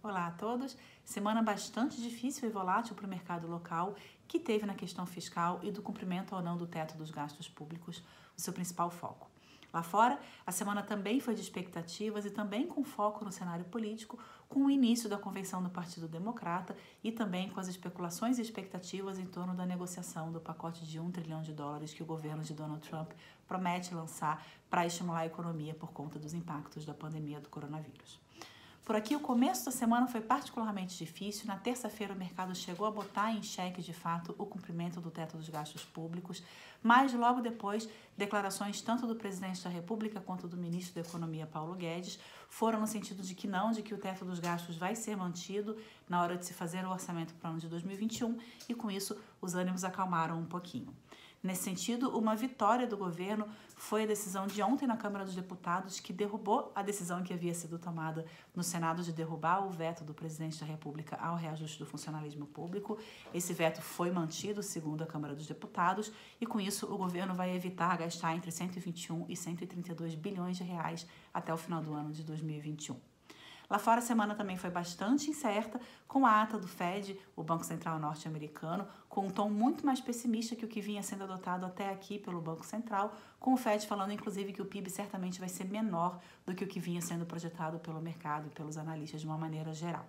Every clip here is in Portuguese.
Olá a todos. Semana bastante difícil e volátil para o mercado local, que teve na questão fiscal e do cumprimento ou não do teto dos gastos públicos o seu principal foco. Lá fora, a semana também foi de expectativas e também com foco no cenário político, com o início da convenção do Partido Democrata e também com as especulações e expectativas em torno da negociação do pacote de $1 trilhão que o governo de Donald Trump promete lançar para estimular a economia por conta dos impactos da pandemia do coronavírus. Por aqui, o começo da semana foi particularmente difícil. Na terça-feira, o mercado chegou a botar em xeque, de fato, o cumprimento do teto dos gastos públicos, mas logo depois, declarações tanto do presidente da República quanto do ministro da Economia, Paulo Guedes, foram no sentido de que o teto dos gastos vai ser mantido na hora de se fazer o orçamento para o ano de 2021 e, com isso, os ânimos acalmaram um pouquinho. Nesse sentido, uma vitória do governo foi a decisão de ontem na Câmara dos Deputados, que derrubou a decisão que havia sido tomada no Senado de derrubar o veto do presidente da República ao reajuste do funcionalismo público. Esse veto foi mantido, segundo a Câmara dos Deputados, e com isso o governo vai evitar gastar entre 121 e 132 bilhões de reais até o final do ano de 2021. Lá fora, a semana também foi bastante incerta, com a ata do Fed, o Banco Central norte-americano, com um tom muito mais pessimista que o que vinha sendo adotado até aqui pelo Banco Central, com o Fed falando, inclusive, que o PIB certamente vai ser menor do que o que vinha sendo projetado pelo mercado e pelos analistas de uma maneira geral.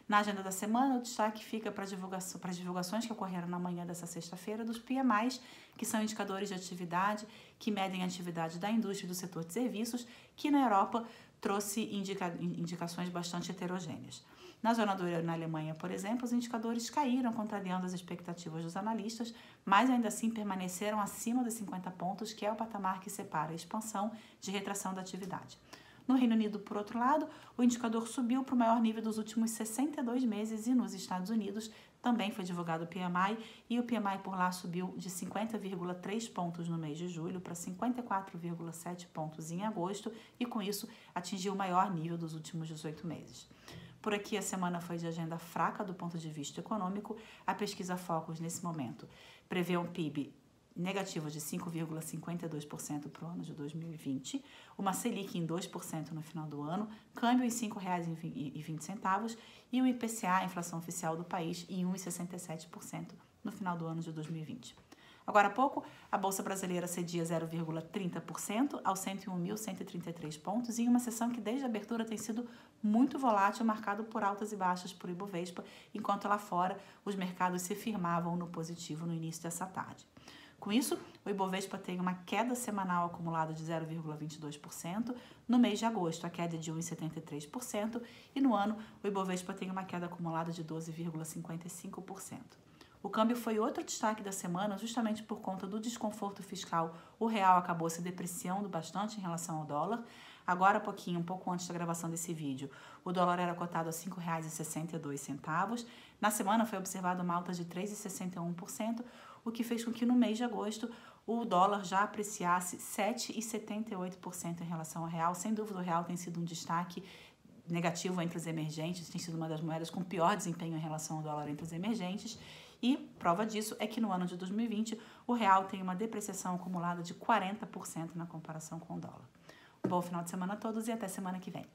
Na agenda da semana, o destaque fica para as divulgações que ocorreram na manhã dessa sexta-feira dos PMIs, que são indicadores de atividade que medem a atividade da indústria e do setor de serviços, que na Europa trouxe indicações bastante heterogêneas. Na zona do euro, na Alemanha, por exemplo, os indicadores caíram, contrariando as expectativas dos analistas, mas ainda assim permaneceram acima dos 50 pontos, que é o patamar que separa a expansão de retração da atividade. No Reino Unido, por outro lado, o indicador subiu para o maior nível dos últimos 62 meses e nos Estados Unidos também foi divulgado o PMI e o PMI por lá subiu de 50,3 pontos no mês de julho para 54,7 pontos em agosto e com isso atingiu o maior nível dos últimos 18 meses. Por aqui, a semana foi de agenda fraca do ponto de vista econômico. A pesquisa Focus, nesse momento, prevê um PIB negativo de 5,52% para o ano de 2020, uma Selic em 2% no final do ano, câmbio em R$ 5,20 e o IPCA, a inflação oficial do país, em 1,67% no final do ano de 2020. Agora há pouco, a Bolsa Brasileira cedia 0,30% aos 101.133 pontos em uma sessão que desde a abertura tem sido muito volátil, marcado por altas e baixas por Ibovespa, enquanto lá fora os mercados se firmavam no positivo no início dessa tarde. Com isso, o Ibovespa tem uma queda semanal acumulada de 0,22%, no mês de agosto a queda é de 1,73% e no ano o Ibovespa tem uma queda acumulada de 12,55%. O câmbio foi outro destaque da semana, justamente por conta do desconforto fiscal. O real acabou se depreciando bastante em relação ao dólar. Agora, um pouco antes da gravação desse vídeo, o dólar era cotado a R$ 5,62. Na semana foi observada uma alta de 3,61%, o que fez com que no mês de agosto o dólar já apreciasse 7,78% em relação ao real. Sem dúvida, o real tem sido um destaque negativo entre os emergentes, tem sido uma das moedas com pior desempenho em relação ao dólar entre os emergentes. E prova disso é que no ano de 2020 o real tem uma depreciação acumulada de 40% na comparação com o dólar. Bom final de semana a todos e até semana que vem.